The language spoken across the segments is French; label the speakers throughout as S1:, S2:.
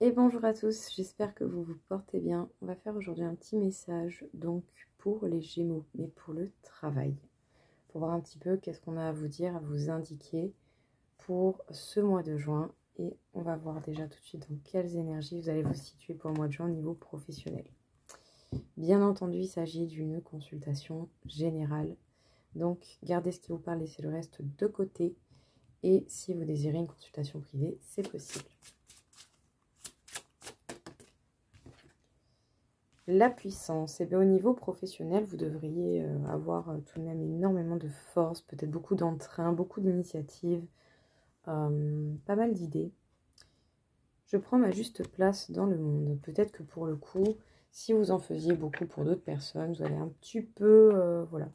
S1: Et bonjour à tous, j'espère que vous vous portez bien. On va faire aujourd'hui un petit message donc pour les Gémeaux, mais pour le travail. Pour voir un petit peu qu'est-ce qu'on a à vous dire, à vous indiquer pour ce mois de juin. Et on va voir déjà tout de suite dans quelles énergies vous allez vous situer pour le mois de juin au niveau professionnel. Bien entendu, il s'agit d'une consultation générale. Donc gardez ce qui vous parle, laissez le reste de côté. Et si vous désirez une consultation privée, c'est possible. La puissance, et bien au niveau professionnel, vous devriez avoir tout de même énormément de force, peut-être beaucoup d'entrain, beaucoup d'initiatives, pas mal d'idées. Je prends ma juste place dans le monde. Peut-être que pour le coup, si vous en faisiez beaucoup pour d'autres personnes, vous allez un petit peu, voilà,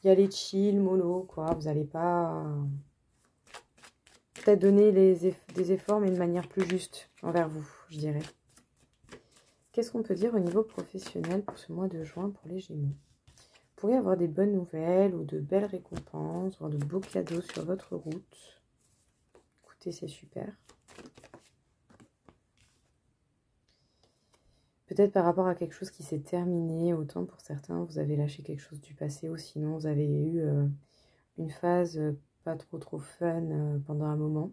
S1: y aller chill, mollo, quoi. Vous n'allez pas peut-être donner des efforts, mais de manière plus juste envers vous, je dirais. Qu'est-ce qu'on peut dire au niveau professionnel pour ce mois de juin pour les Gémeaux? Vous pourriez avoir des bonnes nouvelles ou de belles récompenses, voire de beaux cadeaux sur votre route. Écoutez, c'est super. Peut-être par rapport à quelque chose qui s'est terminé, autant pour certains, vous avez lâché quelque chose du passé, ou sinon vous avez eu une phase pas trop fun pendant un moment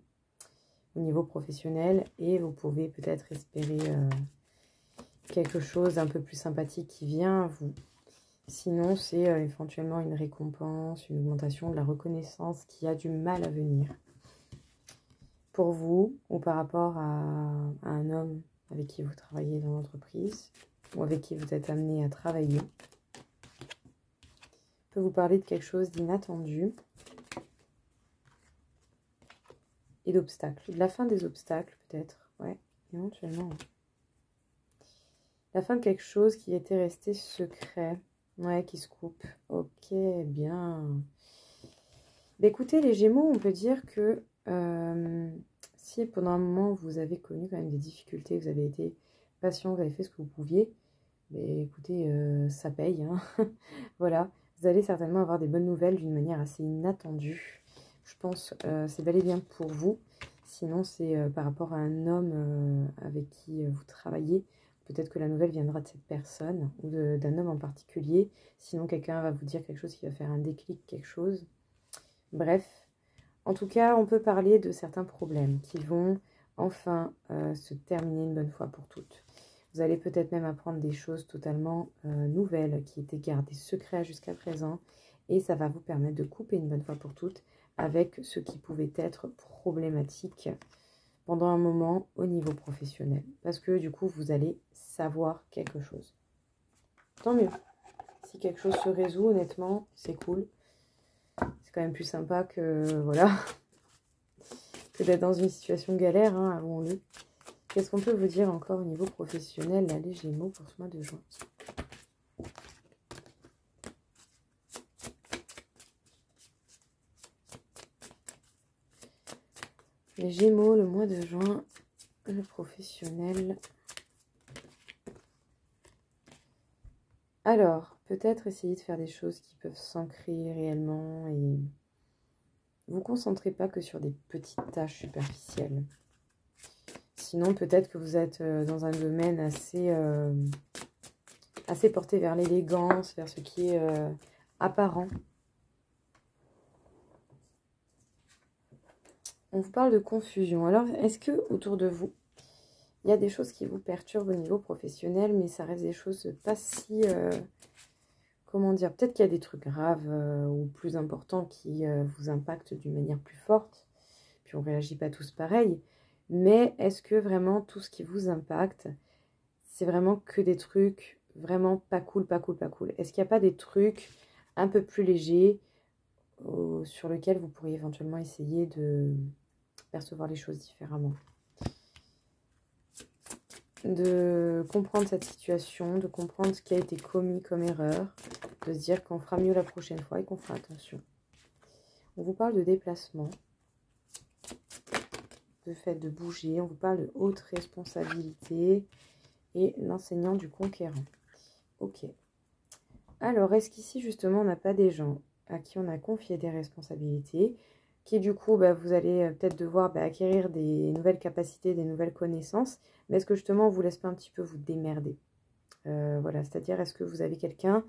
S1: au niveau professionnel, et vous pouvez peut-être espérer quelque chose d'un peu plus sympathique qui vient à vous. Sinon, c'est éventuellement une récompense, une augmentation de la reconnaissance qui a du mal à venir. Pour vous, ou par rapport à un homme avec qui vous travaillez dans l'entreprise, ou avec qui vous êtes amené à travailler, peut vous parler de quelque chose d'inattendu et d'obstacles. De la fin des obstacles, peut-être. Ouais, éventuellement. La fin de quelque chose qui était resté secret. Ouais, qui se coupe. Ok, bien. Bah, écoutez, les Gémeaux, on peut dire que si pendant un moment vous avez connu quand même des difficultés, vous avez été patient, vous avez fait ce que vous pouviez, bah, écoutez, ça paye, hein. Voilà, vous allez certainement avoir des bonnes nouvelles d'une manière assez inattendue. Je pense c'est bel et bien pour vous. Sinon, c'est par rapport à un homme avec qui vous travaillez. Peut-être que la nouvelle viendra de cette personne ou d'un homme en particulier. Sinon, quelqu'un va vous dire quelque chose qui va faire un déclic, quelque chose. Bref, en tout cas, on peut parler de certains problèmes qui vont enfin se terminer une bonne fois pour toutes. Vous allez peut-être même apprendre des choses totalement nouvelles qui étaient gardées secrètes jusqu'à présent. Et ça va vous permettre de couper une bonne fois pour toutes avec ce qui pouvait être problématique pendant un moment au niveau professionnel. Parce que du coup, vous allez savoir quelque chose. Tant mieux. Si quelque chose se résout, honnêtement, c'est cool. C'est quand même plus sympa que, voilà, que d'être dans une situation galère, hein, avouons-le. Qu'est-ce qu'on peut vous dire encore au niveau professionnel, là, les Gémeaux, pour ce mois de juin? Les Gémeaux, le mois de juin, le professionnel. Alors, peut-être essayer de faire des choses qui peuvent s'ancrer réellement et vous concentrez pas que sur des petites tâches superficielles. Sinon, peut-être que vous êtes dans un domaine assez porté vers l'élégance, vers ce qui est apparent. On vous parle de confusion. Alors, est-ce que autour de vous, il y a des choses qui vous perturbent au niveau professionnel, mais ça reste des choses pas si... comment dire? Peut-être qu'il y a des trucs graves ou plus importants qui vous impactent d'une manière plus forte. Puis on ne réagit pas tous pareil. Mais est-ce que vraiment tout ce qui vous impacte, c'est vraiment que des trucs vraiment pas cool, pas cool, pas cool? Est-ce qu'il n'y a pas des trucs un peu plus légers sur lesquels vous pourriez éventuellement essayer de percevoir les choses différemment? De comprendre cette situation, de comprendre ce qui a été commis comme erreur, de se dire qu'on fera mieux la prochaine fois et qu'on fera attention. On vous parle de déplacement, de fait de bouger, on vous parle de haute responsabilité et l'enseignant du conquérant. Ok. Alors, est-ce qu'ici, justement, on n'a pas des gens à qui on a confié des responsabilités, qui du coup, vous allez peut-être devoir acquérir des nouvelles capacités, des nouvelles connaissances. Mais est-ce que justement, on vous laisse pas un petit peu vous démerder? Voilà, c'est-à-dire, est-ce que vous avez quelqu'un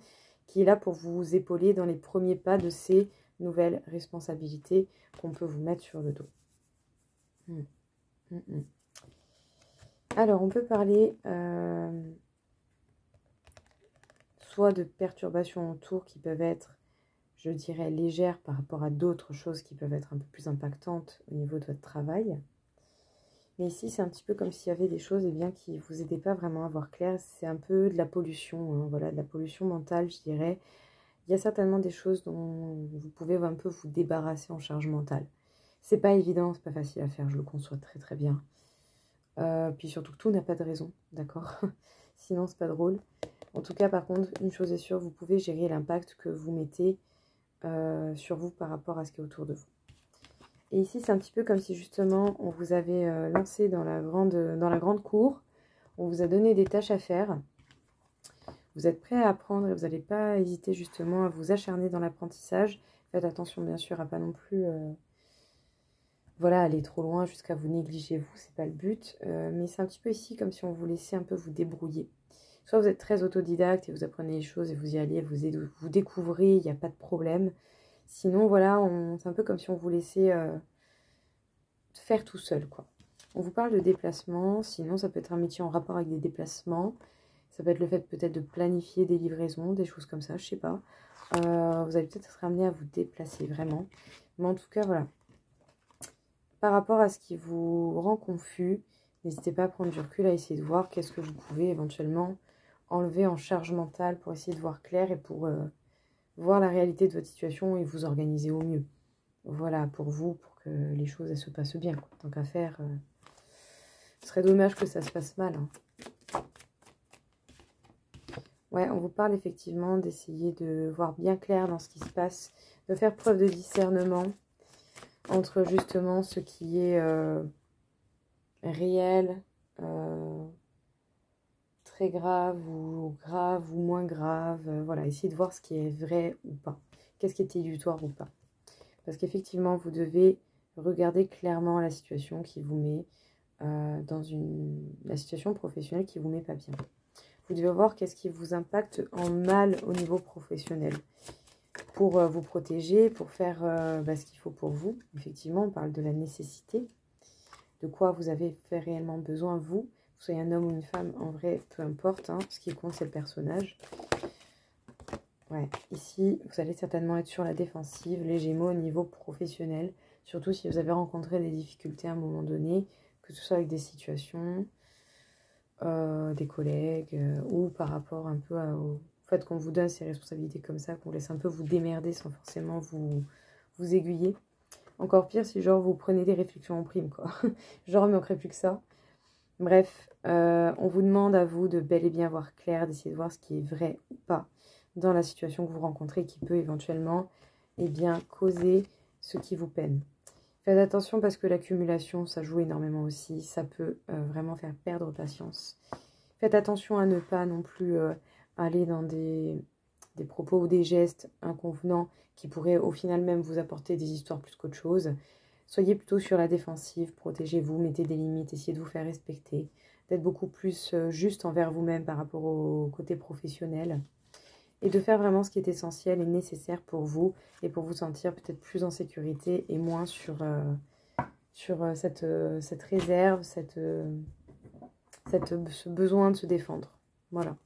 S1: qui est là pour vous épauler dans les premiers pas de ces nouvelles responsabilités qu'on peut vous mettre sur le dos? Alors, on peut parler soit de perturbations autour qui peuvent être, je dirais, légères par rapport à d'autres choses qui peuvent être un peu plus impactantes au niveau de votre travail. Mais ici, c'est un petit peu comme s'il y avait des choses qui ne vous aidaient pas vraiment à voir clair. C'est un peu de la pollution, hein, voilà, de la pollution mentale, je dirais. Il y a certainement des choses dont vous pouvez un peu vous débarrasser en charge mentale. C'est pas évident, c'est pas facile à faire, je le conçois très très bien. Puis surtout que tout n'a pas de raison, d'accord? Sinon, c'est pas drôle. En tout cas, par contre, une chose est sûre, vous pouvez gérer l'impact que vous mettez sur vous par rapport à ce qui est autour de vous. Et ici, c'est un petit peu comme si justement, on vous avait lancé dans la grande cour, on vous a donné des tâches à faire. Vous êtes prêt à apprendre et vous n'allez pas hésiter justement à vous acharner dans l'apprentissage. Faites attention bien sûr à pas non plus aller trop loin jusqu'à vous négliger vous, c'est pas le but. Mais c'est un petit peu ici comme si on vous laissait un peu vous débrouiller. Soit vous êtes très autodidacte et vous apprenez les choses et vous y allez, vous découvrez, il n'y a pas de problème. Sinon, voilà, c'est un peu comme si on vous laissait faire tout seul, quoi. On vous parle de déplacement, sinon ça peut être un métier en rapport avec des déplacements. Ça peut être le fait peut-être de planifier des livraisons, des choses comme ça, je sais pas. Vous allez peut-être être amené à vous déplacer, vraiment. Mais en tout cas, voilà. Par rapport à ce qui vous rend confus, n'hésitez pas à prendre du recul, à essayer de voir qu'est-ce que vous pouvez éventuellement enlever en charge mentale pour essayer de voir clair et pour voir la réalité de votre situation et vous organiser au mieux. Voilà, pour vous, pour que les choses elles se passent bien, quoi. Tant qu'à faire, ce serait dommage que ça se passe mal, hein. Ouais, on vous parle effectivement d'essayer de voir bien clair dans ce qui se passe, de faire preuve de discernement entre justement ce qui est réel, très grave ou moins grave. Voilà, essayez de voir ce qui est vrai ou pas. Qu'est-ce qui est illusoire ou pas. Parce qu'effectivement, vous devez regarder clairement la situation qui vous met dans la situation professionnelle qui vous met pas bien. Vous devez voir qu'est-ce qui vous impacte en mal au niveau professionnel. Pour vous protéger, pour faire ce qu'il faut pour vous. Effectivement, on parle de la nécessité. De quoi vous avez fait réellement besoin, vous. Que vous soyez un homme ou une femme, en vrai, peu importe. Hein, ce qui compte, c'est le personnage. Ouais, ici, vous allez certainement être sur la défensive, les Gémeaux au niveau professionnel. Surtout si vous avez rencontré des difficultés à un moment donné, que ce soit avec des situations, des collègues, ou par rapport un peu au fait qu'on vous donne ces responsabilités comme ça, qu'on laisse un peu vous démerder sans forcément vous aiguiller. Encore pire si genre vous prenez des réflexions en prime, quoi. Genre il ne manquerait plus que ça. Bref, on vous demande à vous de bel et bien voir clair, d'essayer de voir ce qui est vrai ou pas dans la situation que vous rencontrez qui peut éventuellement causer ce qui vous peine. Faites attention parce que l'accumulation, ça joue énormément aussi. Ça peut vraiment faire perdre patience. Faites attention à ne pas non plus aller dans des propos ou des gestes inconvenants qui pourraient au final même vous apporter des histoires plus qu'autre chose. Soyez plutôt sur la défensive, protégez-vous, mettez des limites, essayez de vous faire respecter, d'être beaucoup plus juste envers vous-même par rapport au côté professionnel et de faire vraiment ce qui est essentiel et nécessaire pour vous et pour vous sentir peut-être plus en sécurité et moins sur cette réserve, ce besoin de se défendre. Voilà.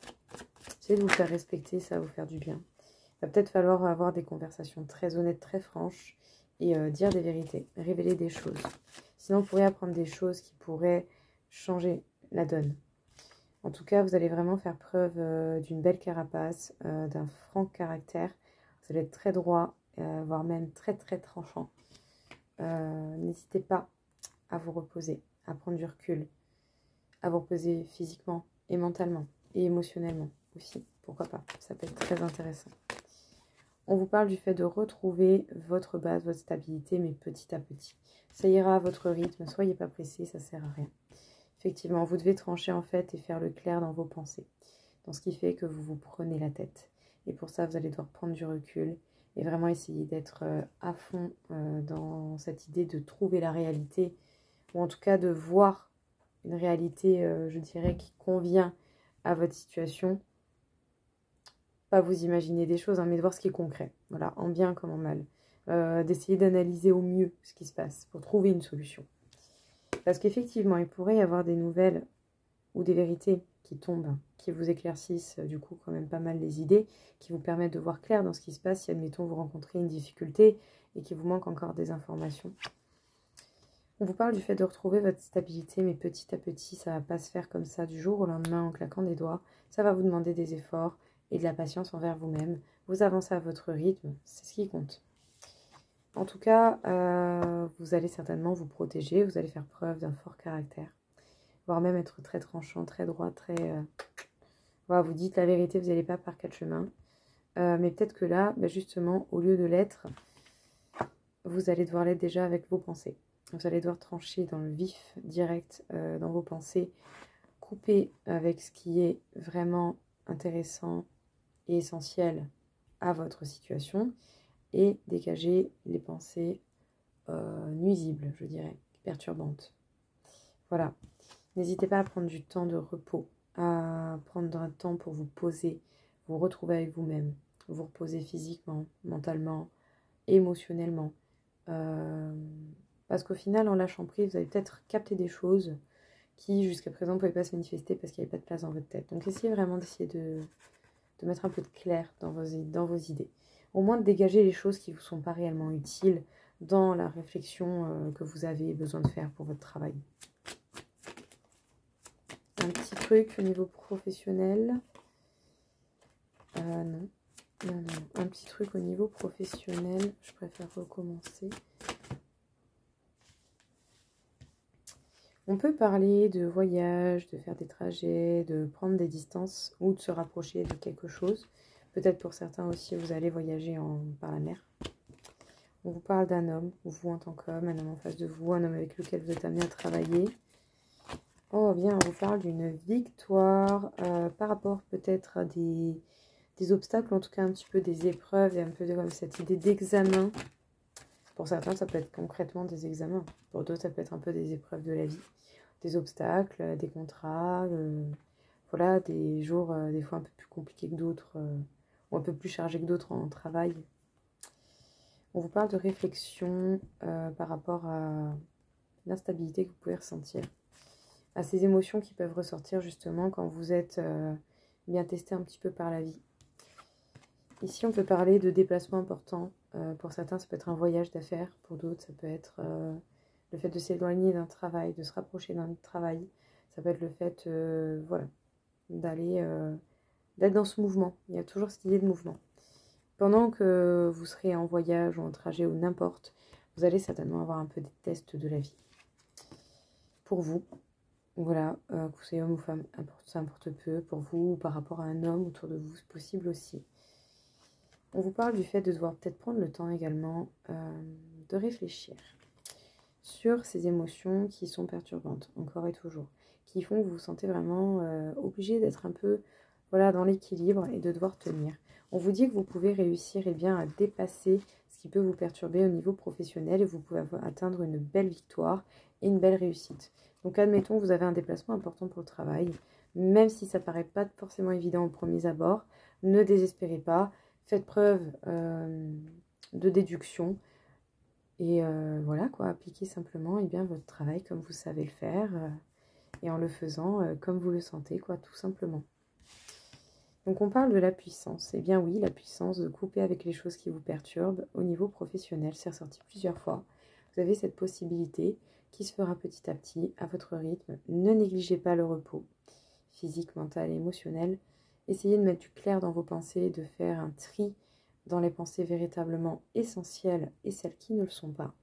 S1: Essayez de vous faire respecter, ça va vous faire du bien. Il va peut-être falloir avoir des conversations très honnêtes, très franches et dire des vérités, révéler des choses. Sinon, vous pourrez apprendre des choses qui pourraient changer la donne. En tout cas, vous allez vraiment faire preuve d'une belle carapace, d'un franc caractère. Vous allez être très droit, voire même très très tranchant. N'hésitez pas à vous reposer, à prendre du recul, à vous reposer physiquement et mentalement et émotionnellement aussi. Pourquoi pas, ça peut être très intéressant. On vous parle du fait de retrouver votre base, votre stabilité, mais petit à petit. Ça ira à votre rythme, ne soyez pas pressés, ça sert à rien. Effectivement, vous devez trancher en fait et faire le clair dans vos pensées, dans ce qui fait que vous vous prenez la tête. Et pour ça, vous allez devoir prendre du recul et vraiment essayer d'être à fond dans cette idée de trouver la réalité, ou en tout cas de voir une réalité, je dirais, qui convient à votre situation. Pas vous imaginer des choses, hein, mais de voir ce qui est concret, voilà, en bien comme en mal. D'essayer d'analyser au mieux ce qui se passe pour trouver une solution. Parce qu'effectivement, il pourrait y avoir des nouvelles ou des vérités qui tombent, qui vous éclaircissent du coup quand même pas mal les idées, qui vous permettent de voir clair dans ce qui se passe si, admettons, vous rencontrez une difficulté et qu'il vous manque encore des informations. On vous parle du fait de retrouver votre stabilité, mais petit à petit, ça ne va pas se faire comme ça du jour au lendemain en claquant des doigts. Ça va vous demander des efforts et de la patience envers vous-même. Vous avancez à votre rythme, c'est ce qui compte. En tout cas, vous allez certainement vous protéger, vous allez faire preuve d'un fort caractère, voire même être très tranchant, très droit, très... Voilà, vous dites la vérité, vous n'allez pas par quatre chemins. Mais peut-être que là, justement, au lieu de l'être, vous allez devoir l'être déjà avec vos pensées. Vous allez devoir trancher dans le vif, direct, dans vos pensées, couper avec ce qui est vraiment intéressant et essentiel à votre situation, et dégager les pensées nuisibles, je dirais, perturbantes. Voilà. N'hésitez pas à prendre du temps de repos, à prendre un temps pour vous poser, vous retrouver avec vous-même, vous reposer physiquement, mentalement, émotionnellement. Parce qu'au final, en lâchant prise, vous allez peut-être capter des choses qui, jusqu'à présent, ne pouvaient pas se manifester parce qu'il n'y avait pas de place dans votre tête. Donc, essayez vraiment d'essayer de mettre un peu de clair dans vos idées. Au moins de dégager les choses qui ne vous sont pas réellement utiles dans la réflexion que vous avez besoin de faire pour votre travail. Un petit truc au niveau professionnel. Non. Un petit truc au niveau professionnel. Je préfère recommencer. On peut parler de voyage, de faire des trajets, de prendre des distances ou de se rapprocher de quelque chose. Peut-être pour certains aussi, vous allez voyager par la mer. On vous parle d'un homme, vous en tant qu'homme, un homme en face de vous, un homme avec lequel vous êtes amené à travailler. Oh bien, on vous parle d'une victoire par rapport peut-être à des obstacles, en tout cas un petit peu des épreuves et un peu comme cette idée d'examen. Pour certains, ça peut être concrètement des examens. Pour d'autres, ça peut être un peu des épreuves de la vie. Des obstacles, des contrats, voilà, des jours des fois un peu plus compliqués que d'autres, ou un peu plus chargés que d'autres en travail. On vous parle de réflexion par rapport à l'instabilité que vous pouvez ressentir, à ces émotions qui peuvent ressortir justement quand vous êtes bien testé un petit peu par la vie. Ici, on peut parler de déplacements importants. Pour certains, ça peut être un voyage d'affaires. Pour d'autres, ça peut être le fait de s'éloigner d'un travail, de se rapprocher d'un travail. Ça peut être le fait voilà, d'être dans ce mouvement. Il y a toujours cette idée de mouvement. Pendant que vous serez en voyage ou en trajet ou n'importe, vous allez certainement avoir un peu des tests de la vie. Pour vous, voilà, que vous soyez homme ou femme, ça importe peu. Pour vous, ou par rapport à un homme autour de vous, c'est possible aussi. On vous parle du fait de devoir peut-être prendre le temps également de réfléchir sur ces émotions qui sont perturbantes, encore et toujours, qui font que vous vous sentez vraiment obligé d'être un peu dans l'équilibre et de devoir tenir. On vous dit que vous pouvez réussir à dépasser ce qui peut vous perturber au niveau professionnel et vous pouvez atteindre une belle victoire et une belle réussite. Donc admettons, vous avez un déplacement important pour le travail, même si ça ne paraît pas forcément évident au premier abord, ne désespérez pas. Faites preuve de déduction et voilà quoi, appliquez simplement votre travail comme vous savez le faire et en le faisant comme vous le sentez quoi, tout simplement. Donc on parle de la puissance. Eh bien oui, la puissance de couper avec les choses qui vous perturbent au niveau professionnel, c'est ressorti plusieurs fois. Vous avez cette possibilité qui se fera petit à petit à votre rythme. Ne négligez pas le repos physique, mental et émotionnel. Essayez de mettre du clair dans vos pensées, de faire un tri dans les pensées véritablement essentielles et celles qui ne le sont pas.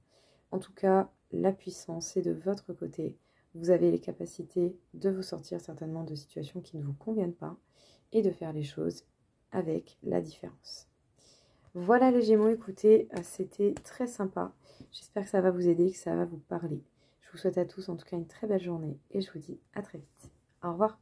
S1: En tout cas, la puissance est de votre côté. Vous avez les capacités de vous sortir certainement de situations qui ne vous conviennent pas et de faire les choses avec la différence. Voilà les Gémeaux, écoutez, c'était très sympa. J'espère que ça va vous aider, que ça va vous parler. Je vous souhaite à tous en tout cas une très belle journée et je vous dis à très vite. Au revoir.